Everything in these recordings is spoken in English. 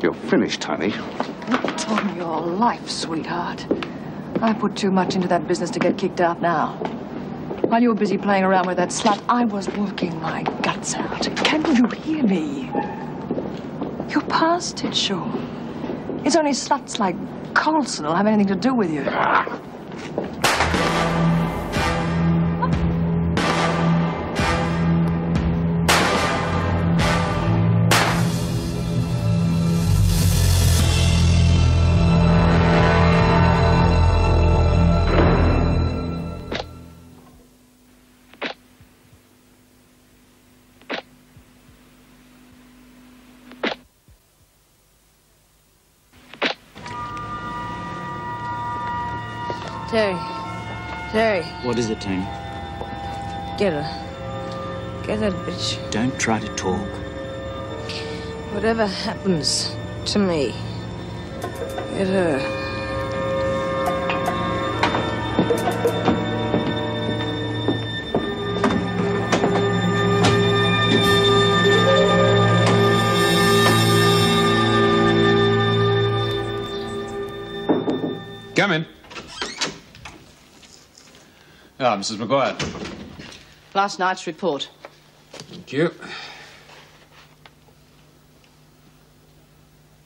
You're finished, honey. Not on your life, sweetheart. I put too much into that business to get kicked out now. While you were busy playing around with that slut, I was working my guts out. Can you hear me? You're past it, sure. It's only sluts like Coulson who'll have anything to do with you. Terry. What is it, Tony? Get her. Get that bitch. Don't try to talk. Whatever happens to me, get her. Come in. Ah, Mrs. Maguire. Last night's report. Thank you.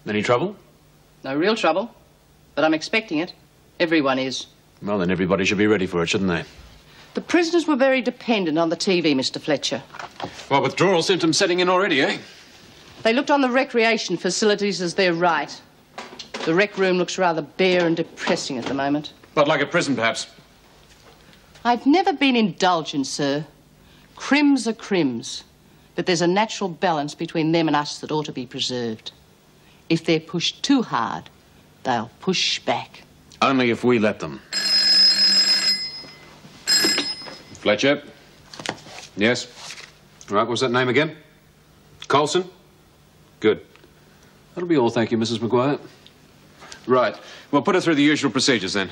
Any trouble? No real trouble, but I'm expecting it. Everyone is. Well, then everybody should be ready for it, shouldn't they? The prisoners were very dependent on the TV, Mr. Fletcher. Well, withdrawal symptoms setting in already, eh? They looked on the recreation facilities as their right. The rec room looks rather bare and depressing at the moment. But like a prison, perhaps. I've never been indulgent, sir. Crims are crims. But there's a natural balance between them and us that ought to be preserved. If they're pushed too hard, they'll push back. Only if we let them. Fletcher? Yes? Right, what's that name again? Coulson? Good. That'll be all, thank you, Mrs. Maguire. Right. Well, put her through the usual procedures, then.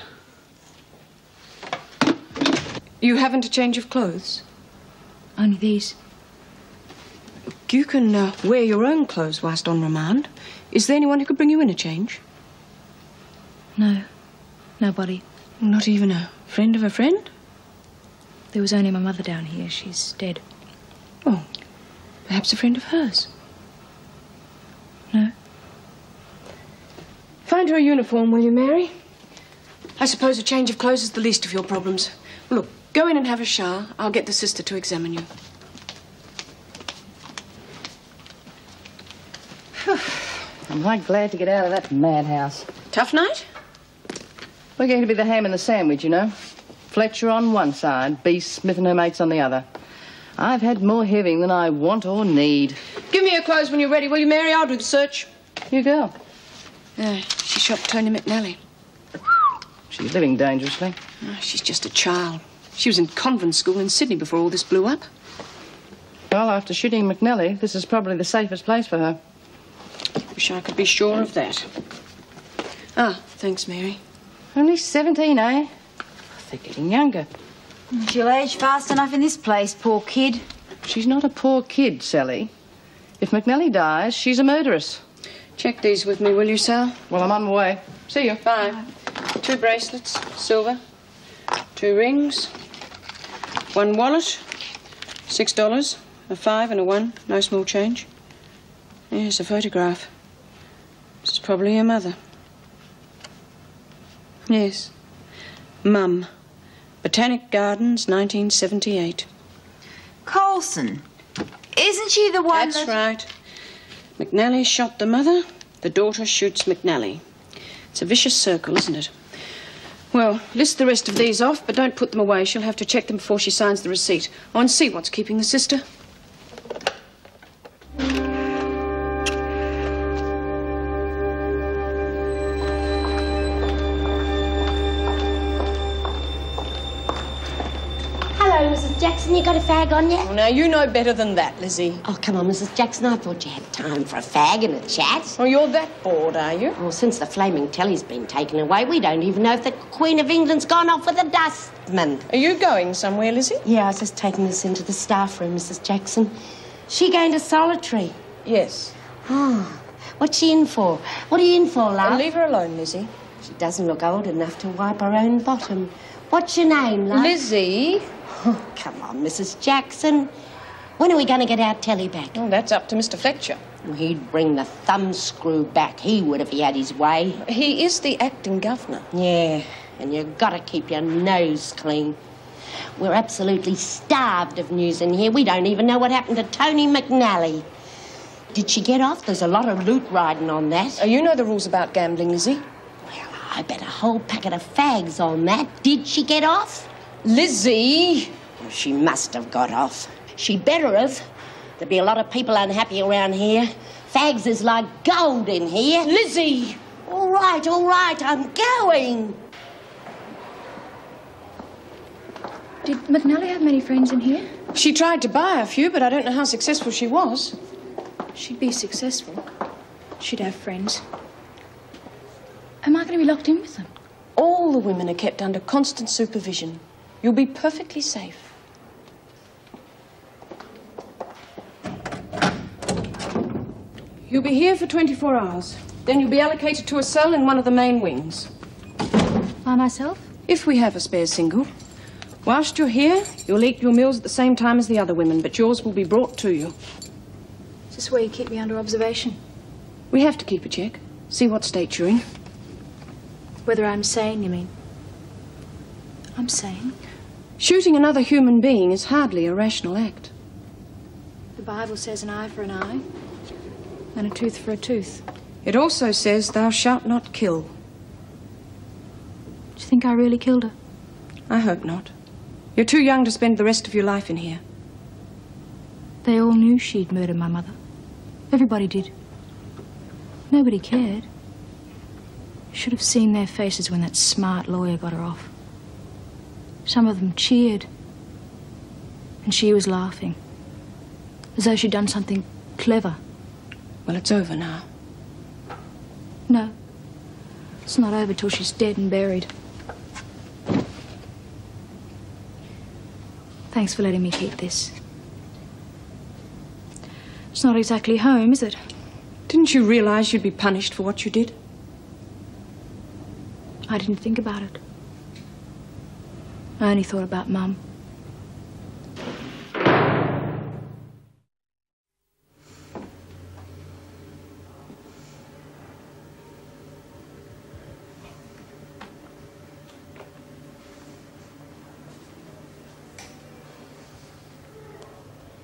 You haven't a change of clothes? Only these. You can wear your own clothes whilst on remand. Is there anyone who could bring you in a change? No. Nobody. Not even a friend of a friend? There was only my mother down here. She's dead. Oh, perhaps a friend of hers? No. Find her a uniform, will you, Mary? I suppose a change of clothes is the least of your problems. Well, look, go in and have a shower. I'll get the sister to examine you. I'm right glad to get out of that madhouse. Tough night? We're going to be the ham and the sandwich, you know. Fletcher on one side, B. Smith and her mates on the other. I've had more heaving than I want or need. Give me your clothes when you're ready, will you, Mary? I'll do the search. You go. She shot Tony McNally. She's living dangerously. Oh, she's just a child. She was in convent school in Sydney before all this blew up. Well, after shooting McNally, this is probably the safest place for her. Wish I could be sure of that. Ah, thanks, Mary. Only 17, eh? They're getting younger. She'll age fast enough in this place, poor kid. She's not a poor kid, Sally. If McNally dies, she's a murderess. Check these with me, will you, Sal? Well, I'm on my way. See you. Bye. 2 bracelets, silver. 2 rings. 1 wallet. $6. A 5 and a 1. No small change. Here's a photograph. This is probably her mother. Yes. Mum. Botanic Gardens, 1978. Coulson. Isn't she the one That's right. McNally shot the mother. The daughter shoots McNally. It's a vicious circle, isn't it? Well, list the rest of these off, but don't put them away. She'll have to check them before she signs the receipt. Oh, and see what's keeping the sister. Mrs. Jackson, you got a fag on you? Oh, now, you know better than that, Lizzie. Oh, come on, Mrs. Jackson. I thought you had time for a fag and a chat. Oh, you're that bored, are you? Well, since the flaming telly's been taken away, we don't even know if the Queen of England's gone off with a dustman. Are you going somewhere, Lizzie? Yeah, I was just taking this into the staff room, Mrs. Jackson. She going to solitary? Yes. Oh, What's she in for? What are you in for, love? Leave her alone, Lizzie. She doesn't look old enough to wipe her own bottom. What's your name, love? Lizzie? Oh, come on, Mrs. Jackson. When are we going to get our telly back? Oh, that's up to Mr. Fletcher. Well, he'd bring the thumbscrew back. He would if he had his way. He is the acting governor. Yeah, and you've got to keep your nose clean. We're absolutely starved of news in here. We don't even know what happened to Tony McNally. Did she get off? There's a lot of loot riding on that. You know the rules about gambling, Lizzie. Well, I bet a whole packet of fags on that. Did she get off? Lizzie! Well, she must have got off. She better have. There'd be a lot of people unhappy around here. Fags is like gold in here. Lizzie! All right, I'm going. Did McNally have many friends in here? She tried to buy a few, but I don't know how successful she was. She'd be successful. She'd have friends. Am I going to be locked in with them? All the women are kept under constant supervision. You'll be perfectly safe. You'll be here for 24 hours. Then you'll be allocated to a cell in one of the main wings. By myself? If we have a spare single. Whilst you're here, you'll eat your meals at the same time as the other women, but yours will be brought to you. Is this where you keep me under observation? We have to keep a check. See what state you're in. Whether I'm sane, you mean? I'm sane. Shooting another human being is hardly a rational act. The Bible says an eye for an eye and a tooth for a tooth. It also says thou shalt not kill. Do you think I really killed her? I hope not. You're too young to spend the rest of your life in here. They all knew she'd murdered my mother. Everybody did. Nobody cared. Should have seen their faces when that smart lawyer got her off. Some of them cheered. And she was laughing. As though she'd done something clever. Well, it's over now. No. It's not over till she's dead and buried. Thanks for letting me keep this. It's not exactly home, is it? Didn't you realize you'd be punished for what you did? I didn't think about it. I only thought about Mum.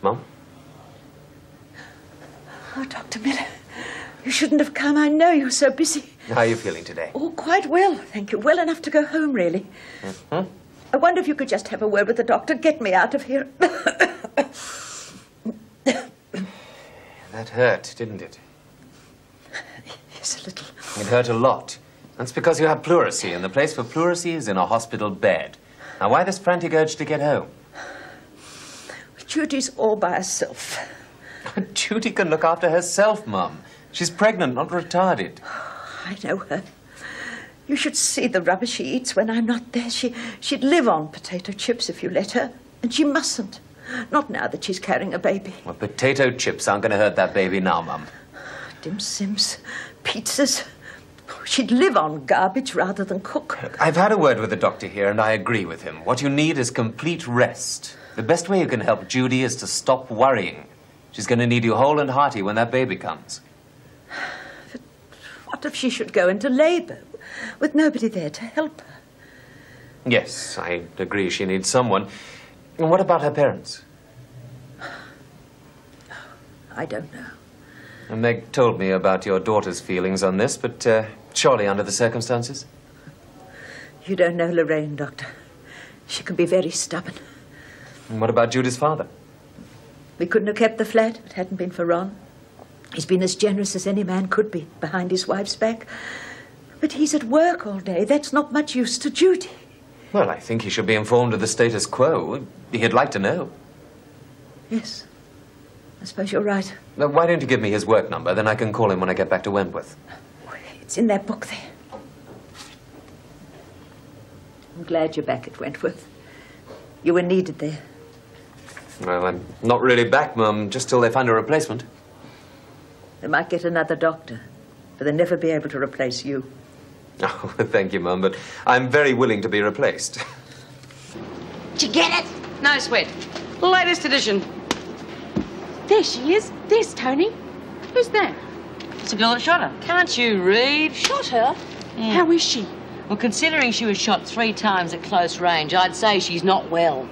Mum? Oh, Dr. Miller, you shouldn't have come. I know you're so busy. How are you feeling today? Oh, quite well, thank you. Well enough to go home, really. Mm-hmm. I wonder if you could just have a word with the doctor. Get me out of here. That hurt, didn't it? Yes, a little. It hurt a lot. That's because you have pleurisy, and the place for pleurisy is in a hospital bed. Now, why this frantic urge to get home? Judy's all by herself. Judy can look after herself, Mum. She's pregnant, not retarded. I know her. You should see the rubbish she eats when I'm not there. She'd live on potato chips if you let her. And she mustn't. Not now that she's carrying a baby. Well, potato chips aren't going to hurt that baby now, Mum. Dim Sims, pizzas. She'd live on garbage rather than cook. Look, I've had a word with the doctor here, and I agree with him. What you need is complete rest. The best way you can help Judy is to stop worrying. She's going to need you whole and hearty when that baby comes. But what if she should go into labour with nobody there to help her? Yes, I agree she needs someone. And what about her parents? I don't know. And Meg told me about your daughter's feelings on this, but surely under the circumstances? You don't know Lorraine, Doctor. She can be very stubborn. And what about Judy's father? We couldn't have kept the flat if it hadn't been for Ron. He's been as generous as any man could be behind his wife's back. But he's at work all day. That's not much use to Judy. Well, I think he should be informed of the status quo. He'd like to know. Yes. I suppose you're right. Now, why don't you give me his work number? Then I can call him when I get back to Wentworth. It's in that book there. I'm glad you're back at Wentworth. You were needed there. Well, I'm not really back, Mum, just till they find a replacement. They might get another doctor, but they'll never be able to replace you. Oh, thank you, Mum, but I'm very willing to be replaced. Did you get it? No sweat. Latest edition. There she is. There's Tony. Who's that? It's a girl that shot her. Can't you read? Shot her? Yeah. How is she? Well, considering she was shot 3 times at close range, I'd say she's not well.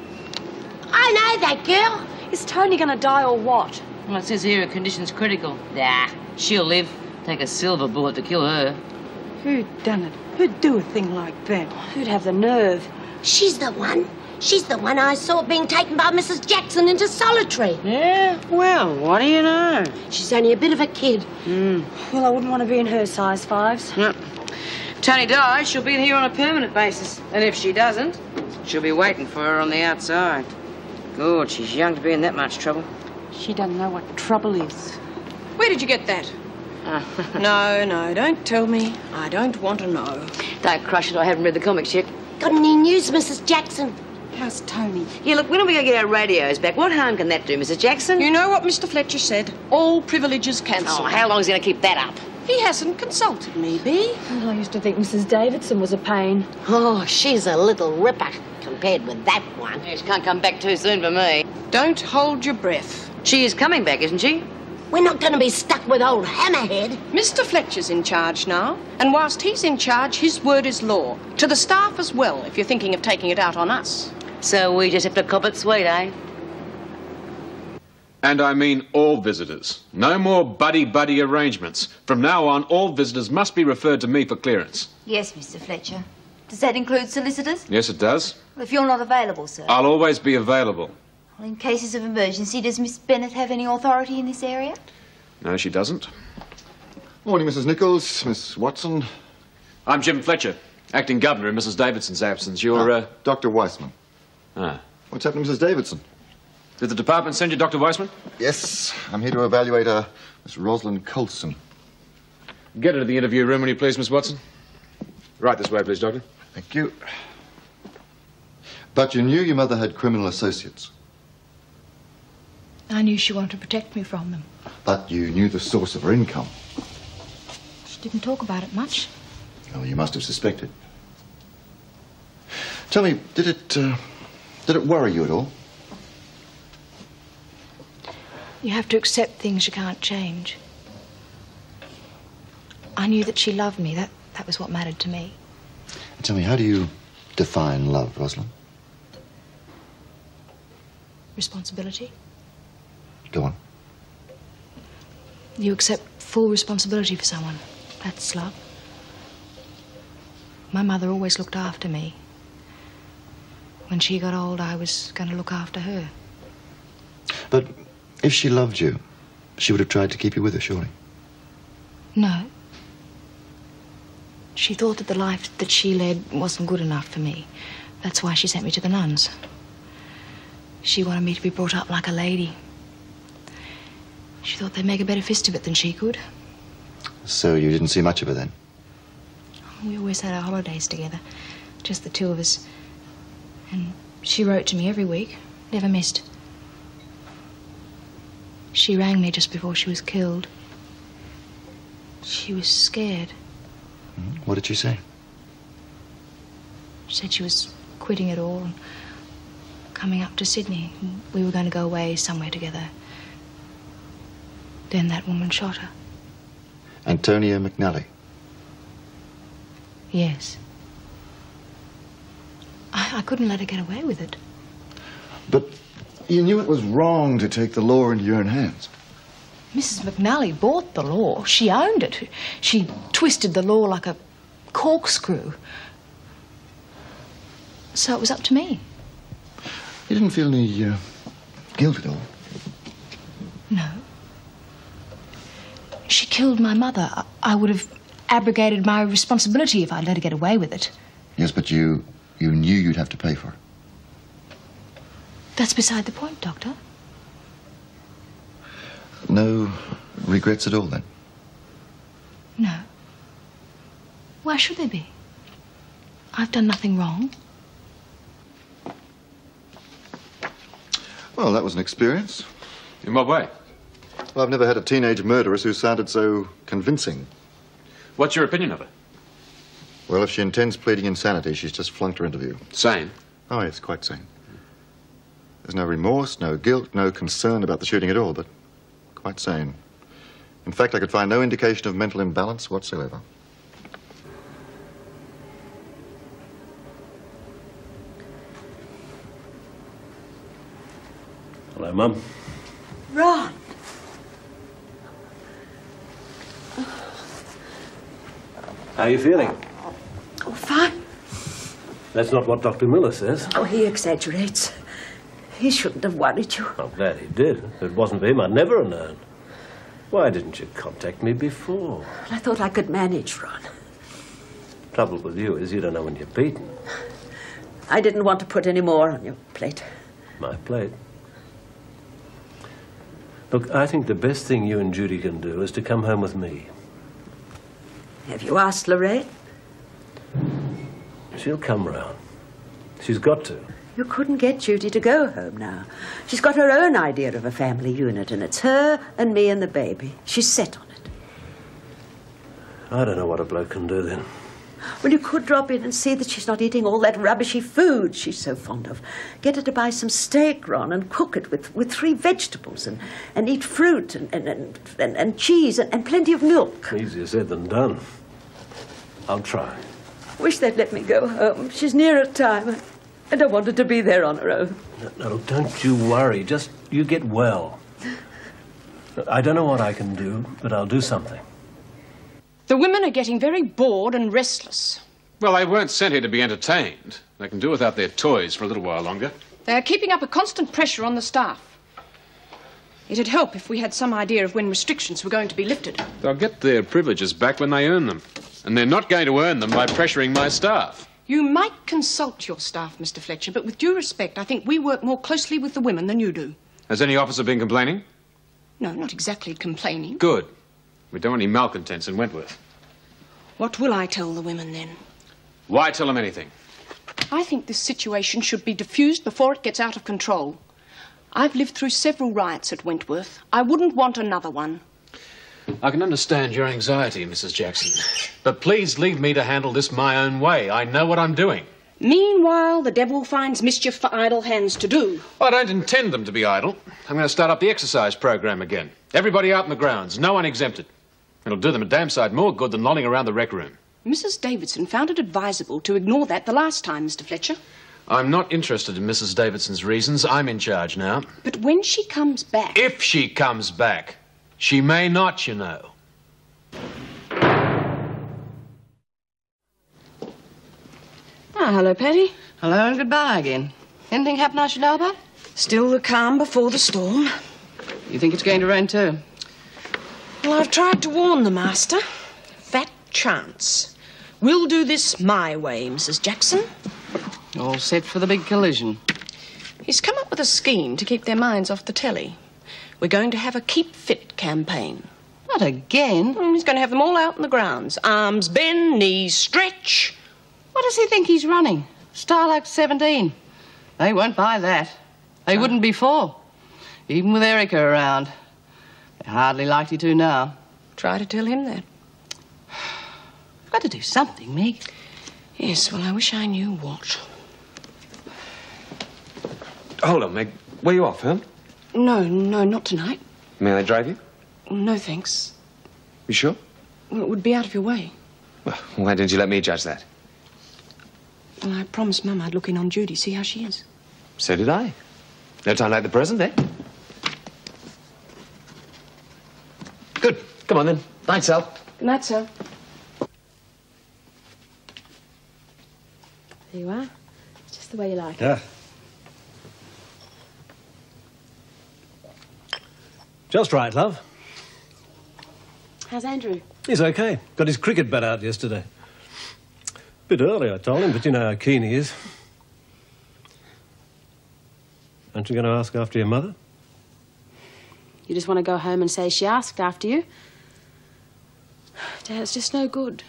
I know that girl. Is Tony going to die or what? Well, it says here her condition's critical. Nah, she'll live. Take a silver bullet to kill her. Who'd done it? Who'd do a thing like that? Who'd have the nerve? She's the one. She's the one I saw being taken by Mrs. Jackson into solitary. Yeah? Well, what do you know? She's only a bit of a kid. Well, I wouldn't want to be in her size 5s. Yep. If Tony dies, she'll be here on a permanent basis. And if she doesn't, she'll be waiting for her on the outside. Good, she's young to be in that much trouble. She doesn't know what trouble is. Where did you get that? No, don't tell me. I don't want to know. Don't crush it, I haven't read the comics yet. Got any news, Mrs. Jackson? How's Tony? Yeah, look, when are we going to get our radios back? What harm can that do, Mrs. Jackson? You know what Mr. Fletcher said? All privileges cancelled. Oh, how long is he going to keep that up? He hasn't consulted me, Bee. Well, I used to think Mrs. Davidson was a pain. Oh, she's a little ripper compared with that one. Yeah, she can't come back too soon for me. Don't hold your breath. She is coming back, isn't she? We're not going to be stuck with old Hammerhead. Mr. Fletcher's in charge now, and whilst he's in charge, his word is law. To the staff as well, if you're thinking of taking it out on us. So we just have to cop it sweet, eh? And I mean all visitors. No more buddy-buddy arrangements. From now on, all visitors must be referred to me for clearance. Yes, Mr. Fletcher. Does that include solicitors? Yes, it does. Well, if you're not available, sir. I'll always be available. Well, in cases of emergency, does Miss Bennett have any authority in this area? No, she doesn't. Morning, Mrs. Nichols, Miss Watson. I'm Jim Fletcher, acting governor in Mrs. Davidson's absence. You're, Dr. Weissman. Ah. What's happened to Mrs. Davidson? Did the department send you Dr. Weissman? Yes, I'm here to evaluate Miss Rosalind Colson. Get her to the interview room, will you please, Miss Watson? Right this way, please, Doctor. Thank you. But you knew your mother had criminal associates. I knew she wanted to protect me from them. But you knew the source of her income. She didn't talk about it much. Well, you must have suspected. Tell me, did it worry you at all? You have to accept things you can't change. I knew that she loved me. That was what mattered to me. Tell me, how do you define love, Rosalind? Responsibility. Go on. You accept full responsibility for someone. That's love. My mother always looked after me. When she got old, I was going to look after her. But if she loved you, she would have tried to keep you with her, surely? No. She thought that the life that she led wasn't good enough for me. That's why she sent me to the nuns. She wanted me to be brought up like a lady. She thought they'd make a better fist of it than she could. So you didn't see much of her then? We always had our holidays together, just the two of us. And she wrote to me every week, never missed. She rang me just before she was killed. She was scared. What did she say? She said she was quitting it all and coming up to Sydney. We were going to go away somewhere together. Then that woman shot her. Antonia McNally? Yes. I couldn't let her get away with it. But you knew it was wrong to take the law into your own hands. Mrs. McNally bought the law. She owned it. She twisted the law like a corkscrew. So it was up to me. You didn't feel any guilt at all? No. She killed my mother. I would have abrogated my responsibility if I'd let her get away with it. Yes, but you knew you'd have to pay for it. That's beside the point, Doctor. No regrets at all, then? No. Why should there be? I've done nothing wrong. Well, that was an experience. In what way? Well, I've never had a teenage murderess who sounded so convincing. What's your opinion of her? Well, if she intends pleading insanity, she's just flunked her interview. Sane? Oh, yes, quite sane. There's no remorse, no guilt, no concern about the shooting at all, but quite sane. In fact, I could find no indication of mental imbalance whatsoever. Hello, Mum. Ron! How are you feeling? Oh, fine. That's not what Dr. Miller says. Oh, he exaggerates. He shouldn't have worried you. I'm glad he did. If it wasn't for him, I'd never have known. Why didn't you contact me before? Well, I thought I could manage, Ron. Trouble with you is you don't know when you're beaten. I didn't want to put any more on your plate. My plate. Look, I think the best thing you and Judy can do is to come home with me. Have you asked Lorraine? She'll come round. She's got to. You couldn't get Judy to go home now. She's got her own idea of a family unit, and it's her and me and the baby. She's set on it. I don't know what a bloke can do then. Well, you could drop in and see that she's not eating all that rubbishy food she's so fond of. Get her to buy some steak, Ron, and cook it with 3 vegetables, and eat fruit and cheese and plenty of milk. Easier said than done. I'll try. Wish they'd let me go home. She's near her time. I don't want her to be there on her own. No, don't you worry. Just you get well. I don't know what I can do, but I'll do something. The women are getting very bored and restless. Well, they weren't sent here to be entertained. They can do without their toys for a little while longer. They are keeping up a constant pressure on the staff. It'd help if we had some idea of when restrictions were going to be lifted. They'll get their privileges back when they earn them. And they're not going to earn them by pressuring my staff. You might consult your staff, Mr. Fletcher, but with due respect, I think we work more closely with the women than you do. Has any officer been complaining? No, not exactly complaining. Good. We don't want any malcontents in Wentworth. What will I tell the women, then? Why tell them anything? I think this situation should be diffused before it gets out of control. I've lived through several riots at Wentworth. I wouldn't want another one. I can understand your anxiety, Mrs. Jackson. But please leave me to handle this my own way. I know what I'm doing. Meanwhile, the devil finds mischief for idle hands to do. I don't intend them to be idle. I'm going to start up the exercise program again. Everybody out in the grounds, no one exempted. It'll do them a damn sight more good than lolling around the rec room. Mrs. Davidson found it advisable to ignore that the last time, Mr. Fletcher. I'm not interested in Mrs. Davidson's reasons. I'm in charge now. But when she comes back... If she comes back. She may not, you know. Ah, hello, Patty. Hello and goodbye again. Anything happen I should know about? Still the calm before the storm. You think it's going to rain too? Well, I've tried to warn the master. Fat chance. We'll do this my way, Mrs. Jackson. All set for the big collision. He's come up with a scheme to keep their minds off the telly. We're going to have a keep fit campaign. Not again? He's going to have them all out in the grounds. Arms bend, knees stretch. What does he think he's running? Starlight 17. They won't buy that. They wouldn't before. Even with Erica around. They're hardly likely to now. Try to tell him that. I've got to do something, Meg. Yes, well, I wish I knew what. Hold on, Meg. Where are you off, huh? No, not tonight. May I drive you? No, thanks. You sure? Well, it would be out of your way. Well, why didn't you let me judge that? Well, I promised Mum I'd look in on Judy, see how she is. So did I. No time like the present, eh? Good. Come on, then. Night, Sal. Good night, sir. There you are. It's just the way you like it. Yeah. Just right, love. How's Andrew? He's okay. Got his cricket bat out yesterday. Bit early, I told him, but you know how keen he is. Aren't you going to ask after your mother? You just want to go home and say she asked after you? Dad, it's just no good.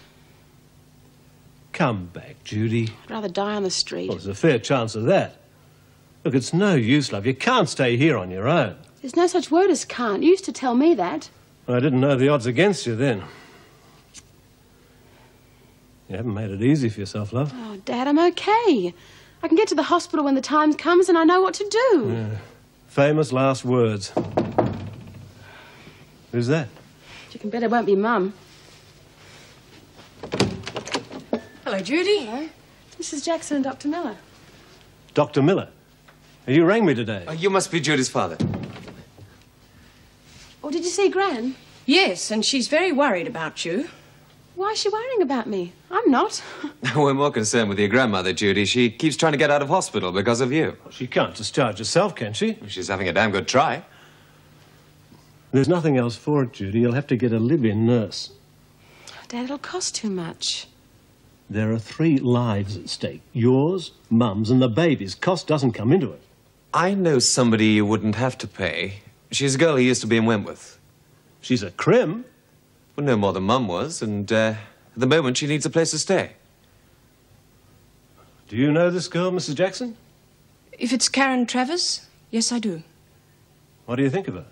Come back, Judy. I'd rather die on the street. Well, there's a fair chance of that. Look, it's no use, love. You can't stay here on your own. There's no such word as can't. You used to tell me that. I didn't know the odds against you then. You haven't made it easy for yourself, love. Oh, Dad, I'm okay. I can get to the hospital when the time comes and I know what to do. Yeah. Famous last words. Who's that? You can bet it won't be Mum. Hello, Judy. Hello. Mrs. Jackson and Dr. Miller. Dr. Miller? You rang me today. You must be Judy's father. Oh, did you see Gran? Yes, and she's very worried about you. Why is she worrying about me? I'm not. We're more concerned with your grandmother, Judy. She keeps trying to get out of hospital because of you. She can't discharge herself, can she? She's having a damn good try. There's nothing else for it, Judy. You'll have to get a live-in nurse. Dad, it'll cost too much. There are 3 lives at stake. Yours, Mum's, and the baby's. Cost doesn't come into it. I know somebody you wouldn't have to pay. She's a girl who used to be in Wentworth. She's a crim? Well, no more than Mum was, and at the moment she needs a place to stay. Do you know this girl, Mrs. Jackson? If it's Karen Travers, yes, I do. What do you think of her?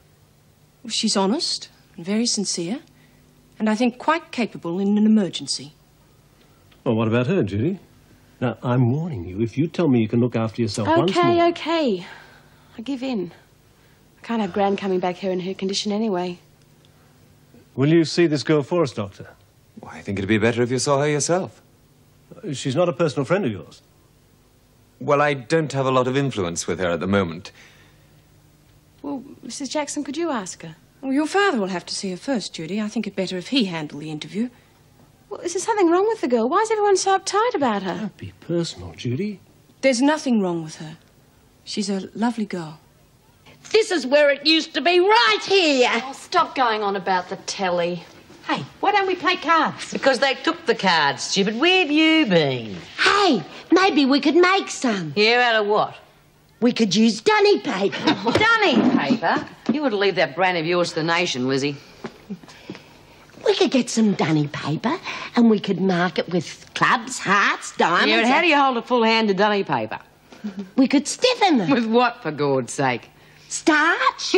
Well, she's honest and very sincere, and I think quite capable in an emergency. Well, what about her, Judy? Now, I'm warning you, if you tell me you can look after yourself once more... Okay. I give in. I can't have Gran coming back here in her condition anyway. Will you see this girl for us, Doctor? Well, I think it'd be better if you saw her yourself. She's not a personal friend of yours. Well, I don't have a lot of influence with her at the moment. Well, Mrs. Jackson, could you ask her? Well, your father will have to see her first, Judy. I think it better if he handled the interview. Well, is there something wrong with the girl? Why is everyone so uptight about her? Don't be personal, Judy. There's nothing wrong with her. She's a lovely girl. This is where it used to be, right here. Oh, stop going on about the telly. Hey, why don't we play cards? Because they took the cards, stupid. Where have you been? Hey, maybe we could make some. Yeah, out of what? We could use dunny paper. Dunny paper? You wouldn't leave that brain of yours to the nation, Wizzy. We could get some dunny paper and we could mark it with clubs, hearts, diamonds... Yeah, but how do you hold a full hand of dunny paper? We could stiffen them. With what, for God's sake? Starch.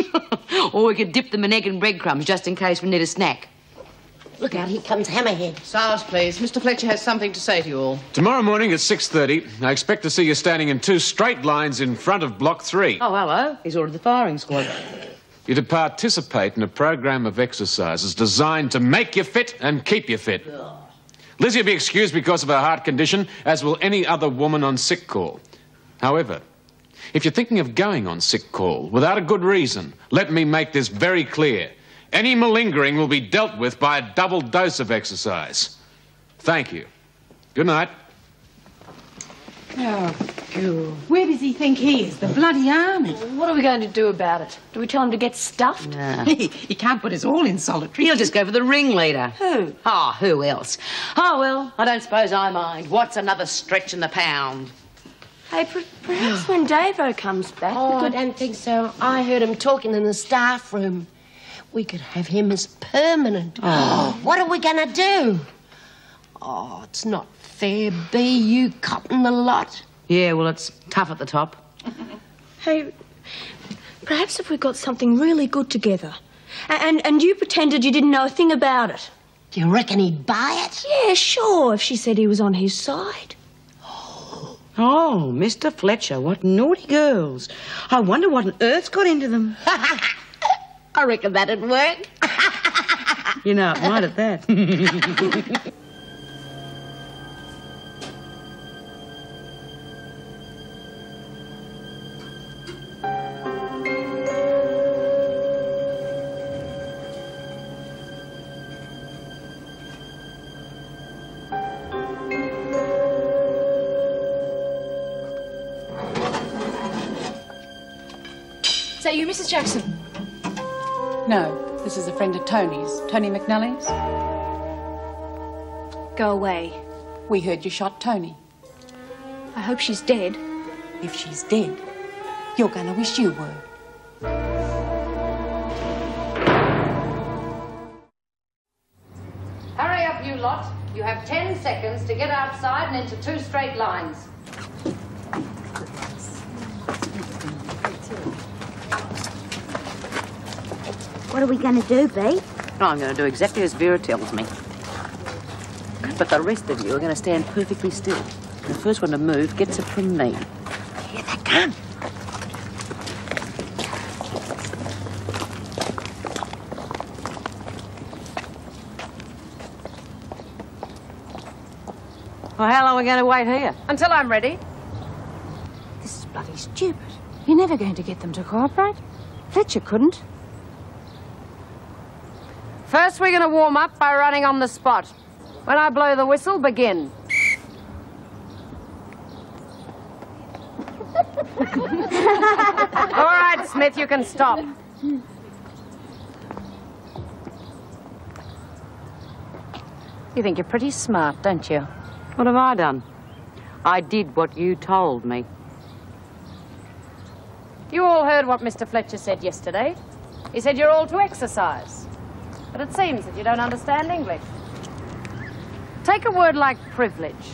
Or we could dip them in egg and breadcrumbs just in case we need a snack. Look out, here comes Hammerhead. Silence, please. Mr. Fletcher has something to say to you all. Tomorrow morning at 6:30, I expect to see you standing in 2 straight lines in front of Block 3. Oh, hello. He's ordered the firing squad. You're to participate in a program of exercises designed to make you fit and keep you fit. Lizzie will be excused because of her heart condition, as will any other woman on sick call. However, if you're thinking of going on sick call without a good reason, let me make this very clear. Any malingering will be dealt with by a double dose of exercise. Thank you. Good night. Oh, God. Where does he think he is? The bloody army. What are we going to do about it? Do we tell him to get stuffed? Nah. He can't put us all in solitary. He'll just go for the ringleader. Who? Oh, who else? Oh, well, I don't suppose I mind. What's another stretch in the pound? Hey, perhaps when Davo comes back... Oh, I don't think so. I heard him talking in the staff room. We could have him as permanent. Oh. What are we going to do? Oh, it's not fair, Bea. You cotton the lot. Yeah, well, it's tough at the top. Hey, perhaps if we got something really good together and you pretended you didn't know a thing about it. Do you reckon he'd buy it? Yeah, sure, if she said he was on his side. Oh, Mr. Fletcher, what naughty girls. I wonder what on earth's got into them. I reckon that'd work. You know, it might at that. Is that you, Mrs. Jackson? No, this is a friend of Tony's. Tony McNally's. Go away. We heard you shot Tony. I hope she's dead. If she's dead, you're going to wish you were. Hurry up, you lot. You have 10 seconds to get outside and into 2 straight lines. What are we going to do, Bee? I'm going to do exactly as Vera tells me. But the rest of you are going to stand perfectly still. The first one to move gets it from me. Here they come. Well, how long are we going to wait here? Until I'm ready. This is bloody stupid. You're never going to get them to cooperate. Fletcher couldn't. First, we're going to warm up by running on the spot. When I blow the whistle, begin. All right, Smith, you can stop. You think you're pretty smart, don't you? What have I done? I did what you told me. You all heard what Mr. Fletcher said yesterday. He said you're all to exercise. But it seems that you don't understand English. Take a word like privilege.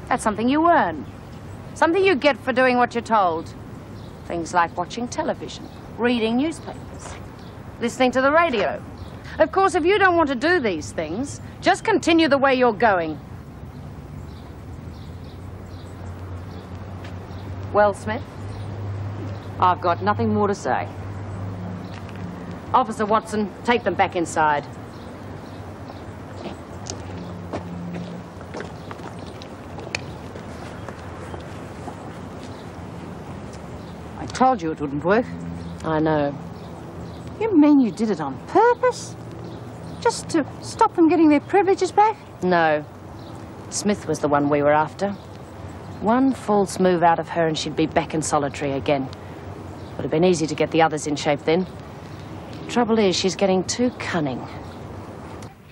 That's something you earn. Something you get for doing what you're told. Things like watching television, reading newspapers, listening to the radio. Of course, if you don't want to do these things, just continue the way you're going. Well, Smith? I've got nothing more to say. Officer Watson, take them back inside. I told you it wouldn't work. I know. You mean you did it on purpose? Just to stop them getting their privileges back? No. Smith was the one we were after. One false move out of her and she'd be back in solitary again. Would have been easy to get the others in shape then. Trouble is, she's getting too cunning.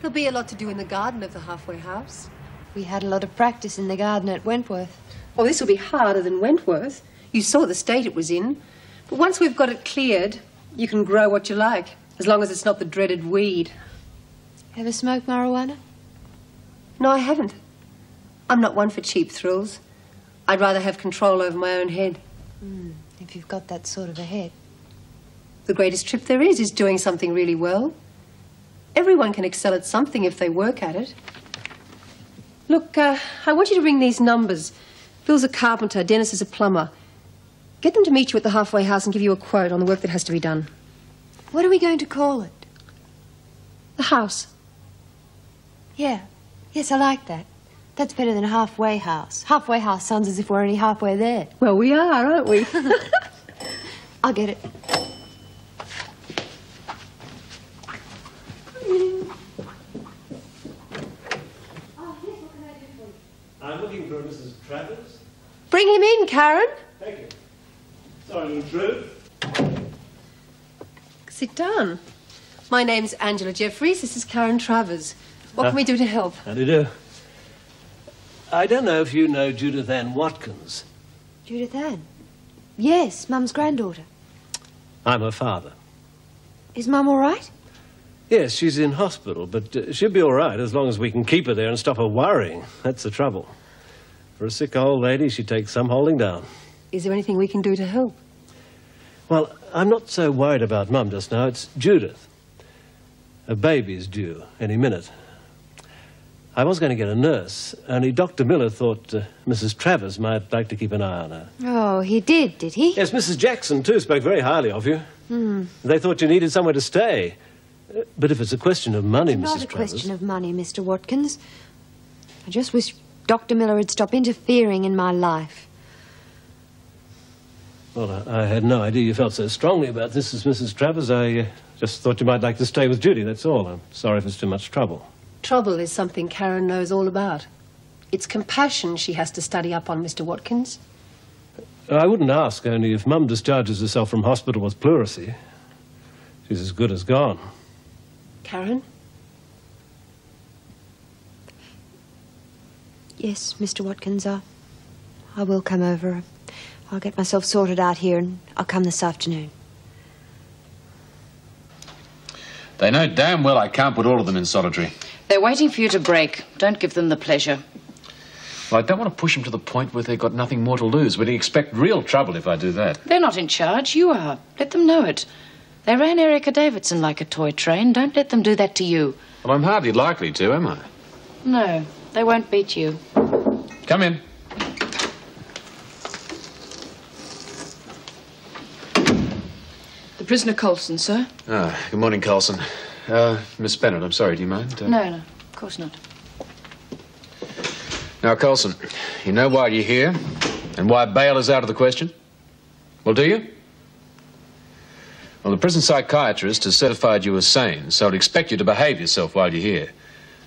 There'll be a lot to do in the garden of the halfway house. We had a lot of practice in the garden at Wentworth. Oh, this will be harder than Wentworth. You saw the state it was in. But once we've got it cleared, you can grow what you like, as long as it's not the dreaded weed. Ever smoked marijuana? No, I haven't. I'm not one for cheap thrills. I'd rather have control over my own head. If you've got that sort of a head. The greatest trip there is doing something really well. Everyone can excel at something if they work at it. Look, I want you to ring these numbers. Bill's a carpenter, Dennis is a plumber. Get them to meet you at the halfway house and give you a quote on the work that has to be done. What are we going to call it? The house. Yeah. Yes, I like that. That's better than a halfway house. Halfway house sounds as if we're only halfway there. Well, we are, aren't we? I'll get it. I'm looking for Mrs. Travers. Bring him in, Karen. Thank you. Sorry to intrude. Sit down. My name's Angela Jeffries. This is Karen Travers. What can we do to help? How do you do? I don't know if you know Judith Ann Watkins. Judith Ann? Yes, Mum's granddaughter. I'm her father. Is Mum all right? Yes, she's in hospital, but she'll be all right as long as we can keep her there and stop her worrying. That's the trouble. For a sick old lady, she takes some holding down. Is there anything we can do to help? Well, I'm not so worried about Mum just now. It's Judith. A baby's due any minute. I was going to get a nurse, only Dr. Miller thought Mrs. Travers might like to keep an eye on her. Oh, he did he? Yes, Mrs. Jackson, too, spoke very highly of you. They thought you needed somewhere to stay. But if it's a question of money, It's Mrs. not a Travers... question of money, Mr. Watkins. I just wish Dr. Miller would stop interfering in my life. Well, I had no idea you felt so strongly about this as Mrs. Travers. I just thought you might like to stay with Judy, that's all. I'm sorry if it's too much trouble. Trouble is something Karen knows all about. It's compassion she has to study up on, Mr. Watkins. I wouldn't ask, only if Mum discharges herself from hospital with pleurisy. She's as good as gone. Karen? Yes, Mr. Watkins, I will come over. I'll get myself sorted out here and I'll come this afternoon. They know damn well I can't put all of them in solitary. They're waiting for you to break. Don't give them the pleasure. Well, I don't want to push them to the point where they've got nothing more to lose. Would he expect real trouble if I do that? They're not in charge. You are. Let them know it. They ran Erica Davidson like a toy train. Don't let them do that to you. Well, I'm hardly likely to, am I? No, they won't beat you. Come in. The prisoner Coulson, sir. Ah, good morning, Coulson. Miss Bennett, I'm sorry, do you mind? No, of course not. Now, Coulson, you know why you're here and why bail is out of the question? Well, do you? Well, the prison psychiatrist has certified you as sane, so I'd expect you to behave yourself while you're here.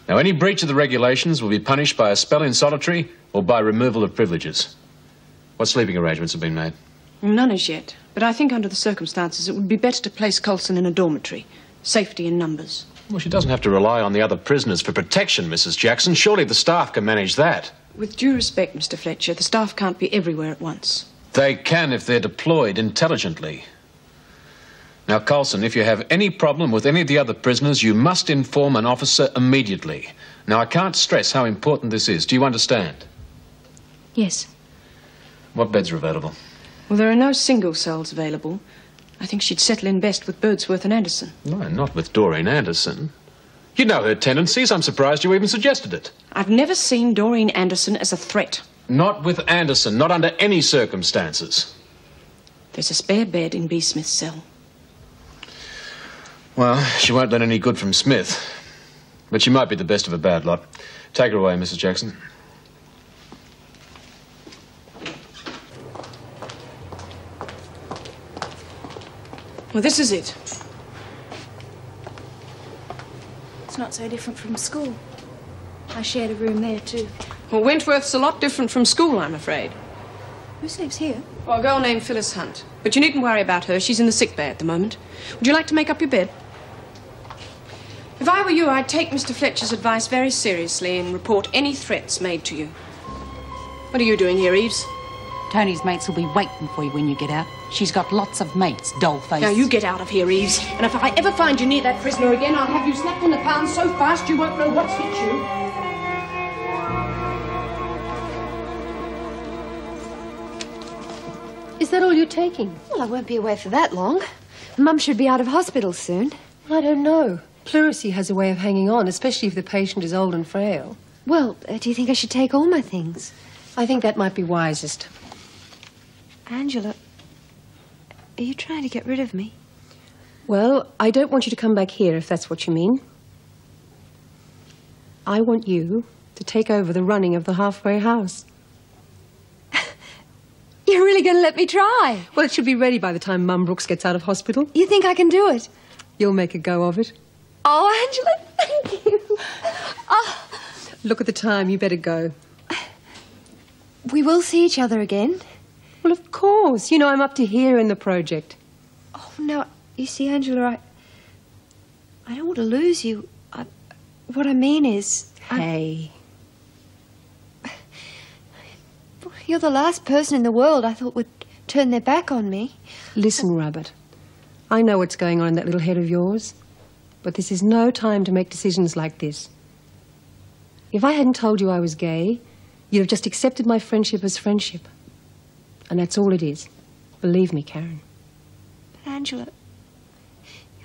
Now, any breach of the regulations will be punished by a spell in solitary or by removal of privileges. What sleeping arrangements have been made? None as yet, but I think under the circumstances it would be better to place Coulson in a dormitory. Safety in numbers. Well, she doesn't have to rely on the other prisoners for protection, Mrs. Jackson. Surely the staff can manage that. With due respect, Mr. Fletcher, the staff can't be everywhere at once. They can if they're deployed intelligently. Now, Coulson, if you have any problem with any of the other prisoners, you must inform an officer immediately. Now, I can't stress how important this is. Do you understand? Yes. What beds are available? Well, there are no single cells available. I think she'd settle in best with Birdsworth and Anderson. No, not with Doreen Anderson. You know her tendencies. I'm surprised you even suggested it. I've never seen Doreen Anderson as a threat. Not with Anderson, not under any circumstances. There's a spare bed in B. Smith's cell. Well, she won't learn any good from Smith. But she might be the best of a bad lot. Take her away, Mrs. Jackson. Well, this is it. It's not so different from school. I shared a room there, too. Well, Wentworth's a lot different from school, I'm afraid. Who sleeps here? Well, a girl named Phyllis Hunt. But you needn't worry about her. She's in the sick bay at the moment. Would you like to make up your bed? If I were you, I'd take Mr. Fletcher's advice very seriously and report any threats made to you. What are you doing here, Eves? Tony's mates will be waiting for you when you get out. She's got lots of mates, dollface. Now, you get out of here, Eves. And if I ever find you near that prisoner again, I'll have you slapped in the pound so fast you won't know what's hit you. Is that all you're taking? Well, I won't be away for that long. Mum should be out of hospital soon. I don't know. Pleurisy has a way of hanging on, especially if the patient is old and frail. Well, do you think I should take all my things? I think that might be wisest. Angela, are you trying to get rid of me? Well, I don't want you to come back here, if that's what you mean. I want you to take over the running of the halfway house. You're really going to let me try? Well, it should be ready by the time Mum Brooks gets out of hospital. You think I can do it? You'll make a go of it. Oh, Angela, thank you. Oh. Look at the time. You better go. We will see each other again. Well, of course. You know, I'm up to here in the project. Oh, no. You see, Angela, I don't want to lose you. What I mean is... Hey. You're the last person in the world I thought would turn their back on me. Listen, Rabbit. I know what's going on in that little head of yours. But this is no time to make decisions like this. If I hadn't told you I was gay, you'd have just accepted my friendship as friendship. And that's all it is. Believe me, Karen. But, Angela,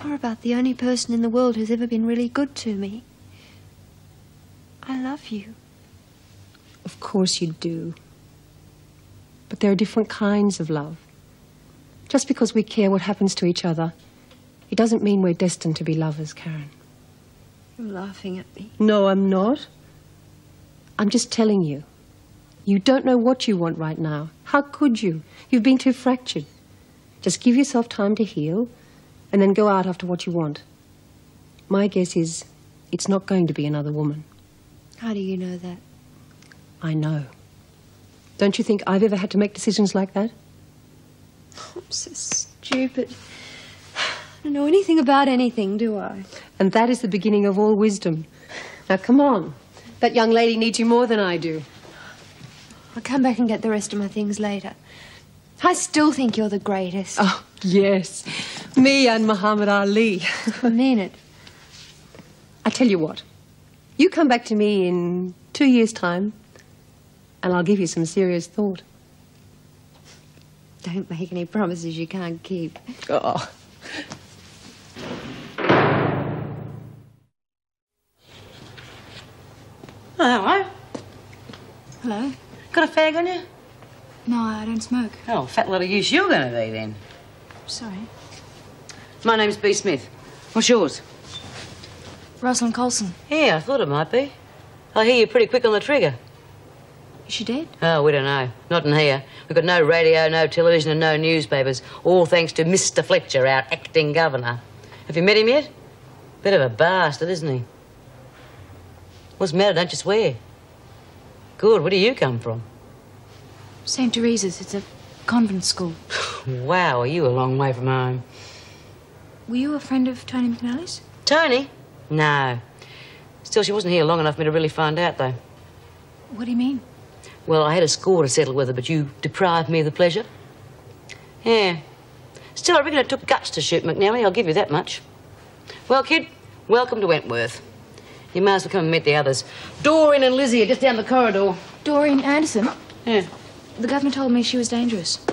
you're about the only person in the world who's ever been really good to me. I love you. Of course you do. But there are different kinds of love. Just because we care what happens to each other, it doesn't mean we're destined to be lovers, Karen. You're laughing at me. No, I'm not. I'm just telling you. You don't know what you want right now. How could you? You've been too fractured. Just give yourself time to heal and then go out after what you want. My guess is it's not going to be another woman. How do you know that? I know. Don't you think I've ever had to make decisions like that? I'm so stupid. I don't know anything about anything, do I? And that is the beginning of all wisdom. Now, come on. That young lady needs you more than I do. I'll come back and get the rest of my things later. I still think you're the greatest. Oh, yes. Me and Muhammad Ali. I mean it. I tell you what. You come back to me in 2 years' time, and I'll give you some serious thought. Don't make any promises you can't keep. Oh. Oh, hello. Hello? Got a fag on you? No, I don't smoke. Oh, fat lot of use you're going to be then. Sorry. My name's B. Smith. What's yours? Rosalind Colson. Yeah, I thought it might be. I hear you're pretty quick on the trigger. Is she dead? Oh, we don't know. Not in here. We've got no radio, no television and no newspapers. All thanks to Mr. Fletcher, our acting governor. Have you met him yet? Bit of a bastard, isn't he? What's the matter? Don't you swear. Good. Where do you come from? St. Teresa's. It's a convent school. Wow, are you a long way from home? Were you a friend of Tony McNally's? Tony? No. Still, she wasn't here long enough for me to really find out, though. What do you mean? Well, I had a score to settle with her, but you deprived me of the pleasure. Yeah. Still, I reckon it took guts to shoot McNally, I'll give you that much. Well, kid, welcome to Wentworth. You might as well come and meet the others. Doreen and Lizzie are just down the corridor. Doreen Anderson? Yeah. The governor told me she was dangerous.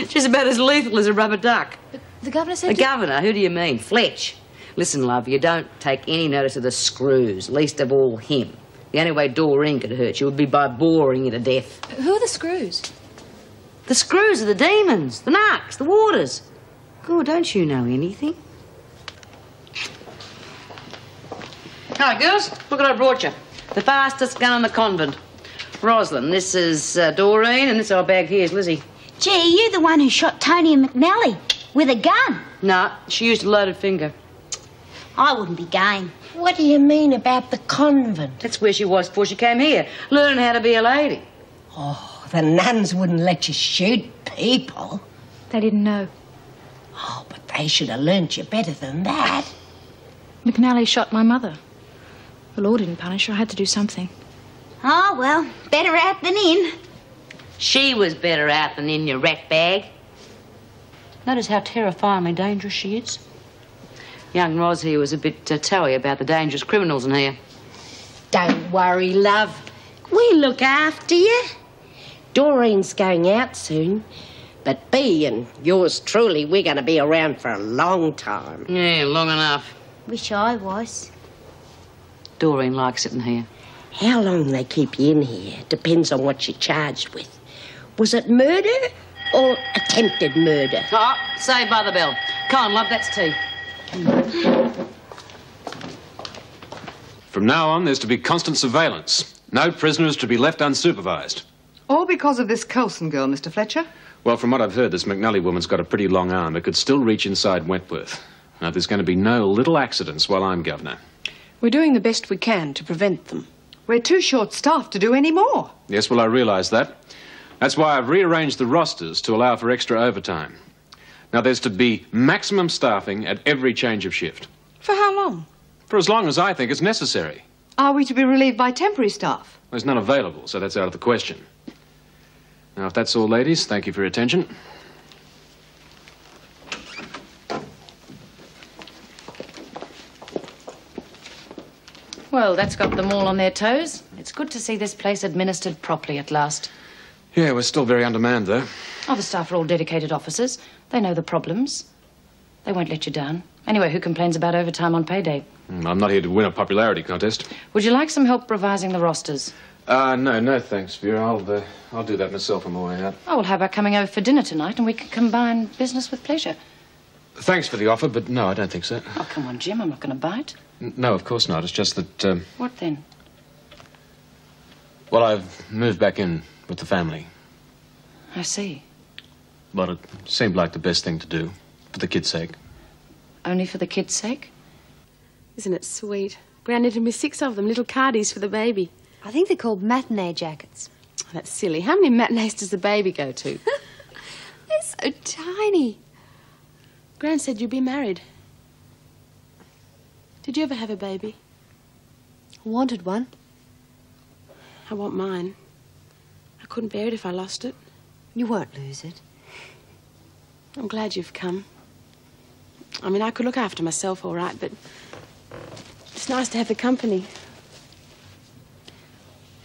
She's about as lethal as a rubber duck. The governor said... The governor? Who do you mean? Fletch. Listen, love, you don't take any notice of the screws, least of all him. The only way Doreen could hurt you would be by boring you to death. Who are the screws? The screws are the demons, the narcs, the warders. Good, don't you know anything? Hi, girls. Look what I brought you. The fastest gun in the convent. Rosalind, this is Doreen, and this old bag here is Lizzie. Gee, you the one who shot Tony and McNally with a gun. No, she used a loaded finger. I wouldn't be game. What do you mean about the convent? That's where she was before she came here, learning how to be a lady. Oh, the nuns wouldn't let you shoot people. They didn't know. Oh, but they should have learnt you better than that. McNally shot my mother. The law didn't punish her. I had to do something. Oh, well, better out than in. She was better out than in, your rat bag. Notice how terrifyingly dangerous she is. Young Ros here was a bit towy about the dangerous criminals in here. Don't worry, love. We look after you. Doreen's going out soon, but Bea and yours truly, we're going to be around for a long time. Yeah, long enough. Wish I was. Doreen likes it in here. How long they keep you in here depends on what you're charged with. Was it murder or attempted murder? Oh, saved by the bell. Come on, love, that's tea. From now on, there's to be constant surveillance. No prisoners to be left unsupervised. All because of this Colson girl, Mr. Fletcher? Well, from what I've heard, this McNally woman's got a pretty long arm. It could still reach inside Wentworth. Now, there's going to be no little accidents while I'm governor. We're doing the best we can to prevent them. We're too short-staffed to do any more. Yes, well, I realise that. That's why I've rearranged the rosters to allow for extra overtime. Now, there's to be maximum staffing at every change of shift. For how long? For as long as I think is necessary. Are we to be relieved by temporary staff? There's none available, so that's out of the question. Now, if that's all, ladies, thank you for your attention. Well, that's got them all on their toes. It's good to see this place administered properly at last. Yeah, we're still very undermanned, though. Other staff are all dedicated officers. They know the problems. They won't let you down. Anyway, who complains about overtime on payday? I'm not here to win a popularity contest. Would you like some help revising the rosters? No, thanks, Vera. I'll do that myself on my way out. Oh, well, how about coming over for dinner tonight and we can combine business with pleasure? Thanks for the offer, but no, I don't think so. Oh, come on, Jim, I'm not going to bite. No, of course not. It's just that, What then? well, I've moved back in with the family. I see. Well, it seemed like the best thing to do, for the kid's sake. Only for the kid's sake? Isn't it sweet? Gran knitted me 6 of them, little cardies for the baby. I think they're called matinee jackets. Oh, that's silly. How many matinees does the baby go to? They're so tiny. Gran said you'd be married. Did you ever have a baby? I wanted one. I want mine. I couldn't bear it if I lost it. You won't lose it. I'm glad you've come. I mean, I could look after myself all right, but it's nice to have the company.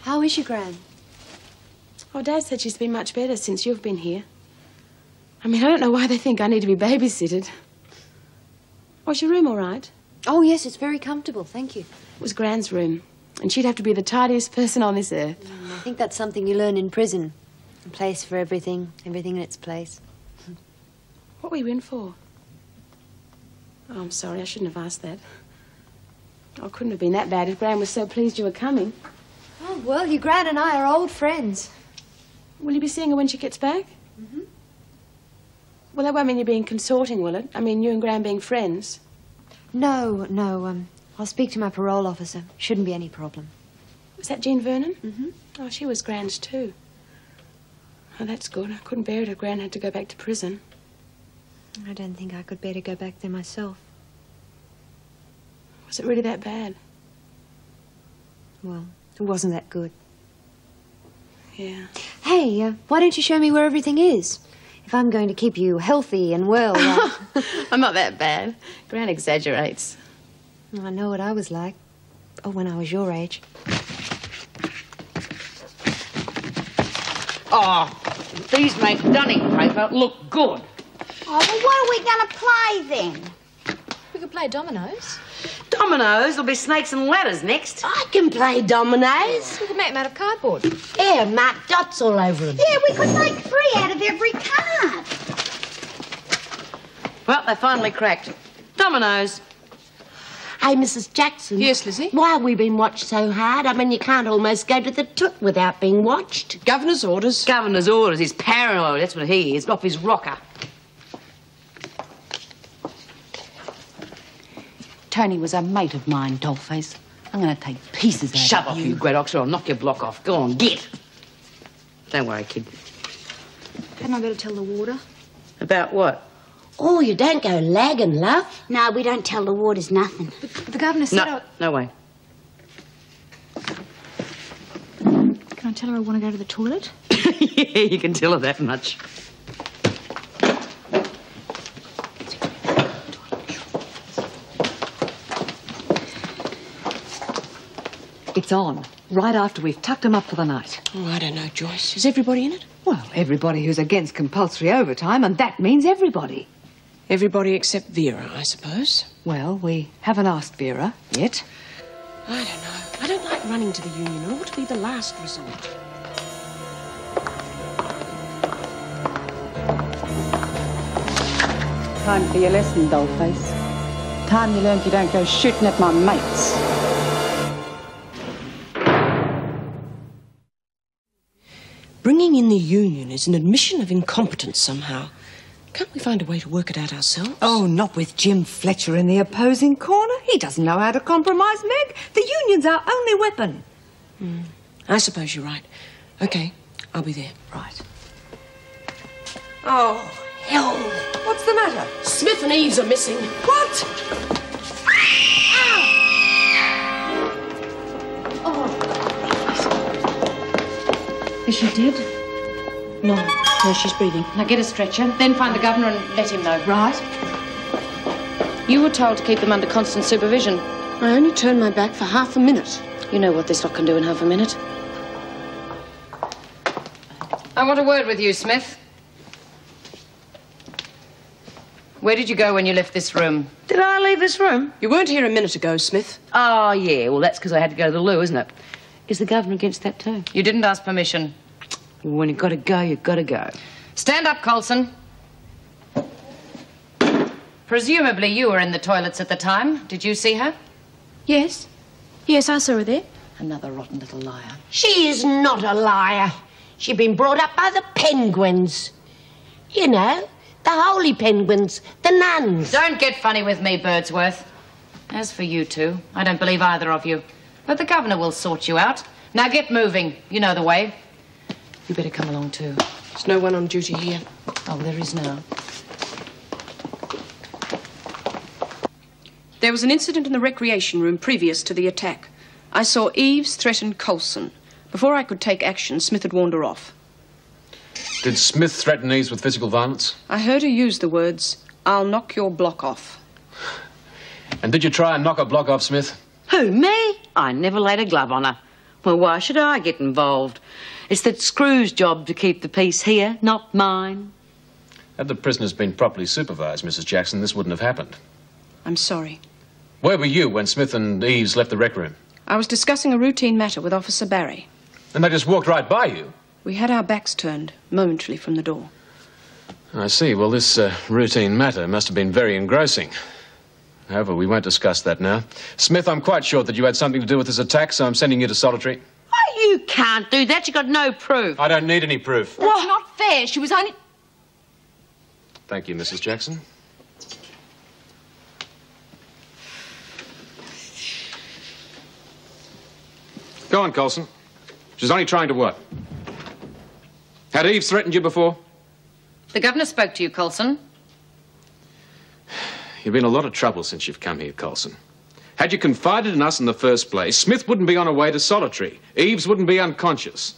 How is your Gran? Oh, Dad said she's been much better since you've been here. I mean, I don't know why they think I need to be babysitted. Was your room all right? Oh, yes, it's very comfortable, thank you. It was Gran's room. And she'd have to be the tidiest person on this earth. I think that's something you learn in prison. A place for everything, everything in its place. What were you in for? Oh, I'm sorry, I shouldn't have asked that. Oh, it couldn't have been that bad if Gran was so pleased you were coming. Oh, well, your Gran and I are old friends. Will you be seeing her when she gets back? Mm-hmm. Well, that won't mean you're being consorting, will it? I mean, you and Gran being friends. No, I'll speak to my parole officer. Shouldn't be any problem. Was that Jean Vernon? Mm-hmm. Oh, she was Gran's too. Oh, that's good. I couldn't bear it if Gran had to go back to prison. I don't think I could bear to go back there myself. Was it really that bad? Well, it wasn't that good. Yeah. Hey, why don't you show me where everything is? If I'm going to keep you healthy and well... I'm not that bad. Gran exaggerates. I know what I was like. Oh, when I was your age. Oh, these make dunning paper look good. Oh, well, what are we going to play then? We could play dominoes. Dominoes? There'll be snakes and ladders next. I can play dominoes. We could make them out of cardboard. Yeah, mark dots all over them. Yeah, we could make 3 out of every card. Well, they finally cracked. Dominoes. Hey, Mrs. Jackson. Yes, Lizzie? Why have we been watched so hard? I mean, you can't almost go to the toot without being watched. Governor's orders. Governor's orders. He's paranoid. That's what he is. Off his rocker. Tony was a mate of mine, dollface. I'm going to take pieces out Shut of up, you. you great ox, or I'll knock your block off. Go on, get. Don't worry, kid. Hadn't I better tell the warder? About what? Oh, you don't go lagging, love. No, we don't tell the warders nothing. The governor said No way. Can I tell her I want to go to the toilet? Yeah, you can tell her that much. It's on, right after we've tucked them up for the night. Oh, I don't know, Joyce. Is everybody in it? Well, everybody who's against compulsory overtime, and that means everybody. Everybody except Vera, I suppose. Well, we haven't asked Vera yet. I don't know. I don't like running to the union. It ought to be the last resort. Time for your lesson, dollface. Time you learned you don't go shooting at my mates. Bringing in the union is an admission of incompetence somehow. Can't we find a way to work it out ourselves? Oh, not with Jim Fletcher in the opposing corner. He doesn't know how to compromise, Meg. The union's our only weapon. I suppose you're right. OK, I'll be there. Right. Oh, hell. What's the matter? Smith and Eves are missing. What? Is she dead? No, she's breathing. Now get a stretcher, then find the governor and let him know. Right. You were told to keep them under constant supervision. I only turned my back for half a minute. You know what this lot can do in half a minute. I want a word with you, Smith. Where did you go when you left this room? Did I leave this room? You weren't here a minute ago, Smith. Oh, yeah. Well, that's because I had to go to the loo, isn't it? Is the governor against that too? You didn't ask permission. When you've got to go, you've got to go. Stand up, Coulson. Presumably you were in the toilets at the time. Did you see her? Yes. Yes, I saw her there. Another rotten little liar. She is not a liar. She'd been brought up by the penguins. You know, the holy penguins, the nuns. Don't get funny with me, Birdsworth. As for you two, I don't believe either of you. But the governor will sort you out. Now get moving. You know the way. You better come along too. There's no one on duty here. Oh, there is now. There was an incident in the recreation room previous to the attack. I saw Eves threaten Coulson. Before I could take action, Smith had warned her off. Did Smith threaten Eves with physical violence? I heard her use the words, "I'll knock your block off." And did you try and knock her block off, Smith? Who, me? I never laid a glove on her. Well, why should I get involved? It's that Screw's job to keep the peace here, not mine. Had the prisoners been properly supervised, Mrs. Jackson, this wouldn't have happened. I'm sorry. Where were you when Smith and Eves left the rec room? I was discussing a routine matter with Officer Barry. And they just walked right by you? We had our backs turned momentarily from the door. I see. Well, this routine matter must have been very engrossing. However, we won't discuss that now. Smith, I'm quite sure that you had something to do with this attack, so I'm sending you to solitary. Oh, you can't do that. You've got no proof. I don't need any proof. That's not fair. She was only... Thank you, Mrs. Jackson. Go on, Coulson. She's only trying to what? Had Eve threatened you before? The governor spoke to you, Coulson. You've been in a lot of trouble since you've come here, Coulson. Had you confided in us in the first place, Smith wouldn't be on her way to solitary. Eves wouldn't be unconscious.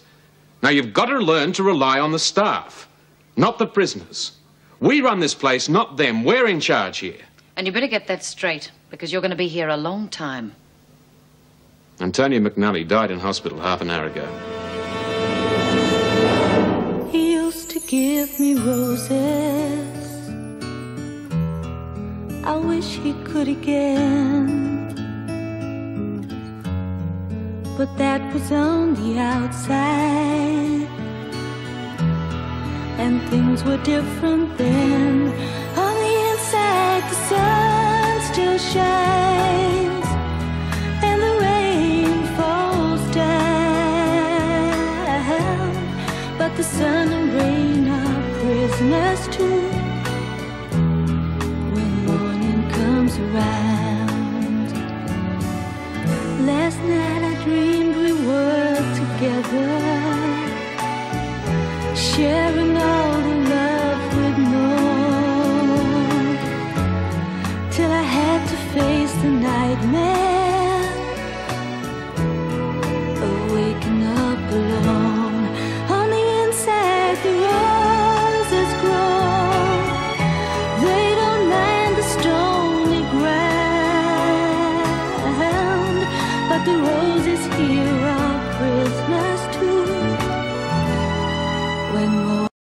Now, you've got to learn to rely on the staff, not the prisoners. We run this place, not them. We're in charge here. And you better get that straight, because you're going to be here a long time. Antonia McNally died in hospital half an hour ago. He used to give me roses. I wish he could again. But that was on the outside, and things were different then. On the inside, the sun still shines, and the rain falls down. But the sun and rain are prisoners too when morning comes around. Last night I dreamed we were together, sharing